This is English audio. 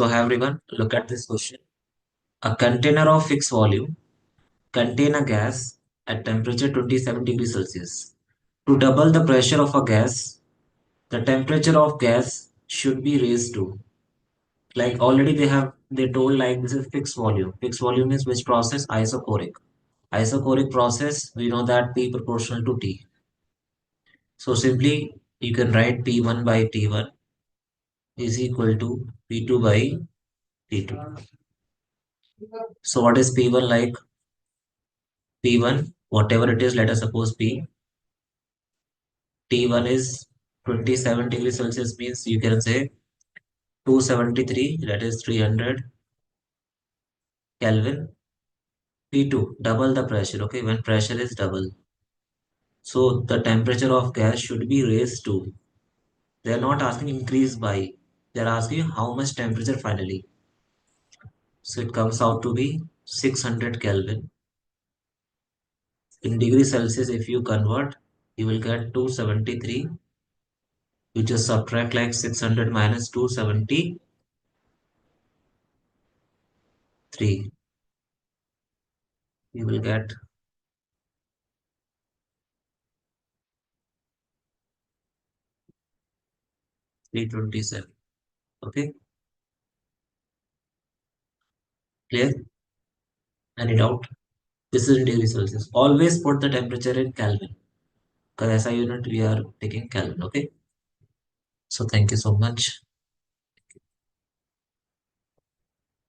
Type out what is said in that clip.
So hi everyone, look at this question. A container of fixed volume contain a gas at temperature 27 degrees Celsius. To double the pressure of a gas, the temperature of gas should be raised to. Like already they told like this is fixed volume. Fixed volume is which process? Isochoric. Isochoric process, we know that P proportional to T. So simply you can write P1 by T1 is equal to P2 by T2. So what is P1 like? P1, whatever it is, let us suppose T1 is 27 degrees Celsius means you can say 273, that is 300 Kelvin. P2, double the pressure, okay, when pressure is double. So the temperature of gas should be raised to. They are not asking increase by, they are asking how much temperature finally. So it comes out to be 600 Kelvin. In degrees Celsius, if you convert, you will get 273. You just subtract like 600 minus 273. You will get 327. Okay, clear? Any doubt? This is in degrees Celsius. Always put the temperature in Kelvin because SI unit we are taking Kelvin. Okay, so thank you so much.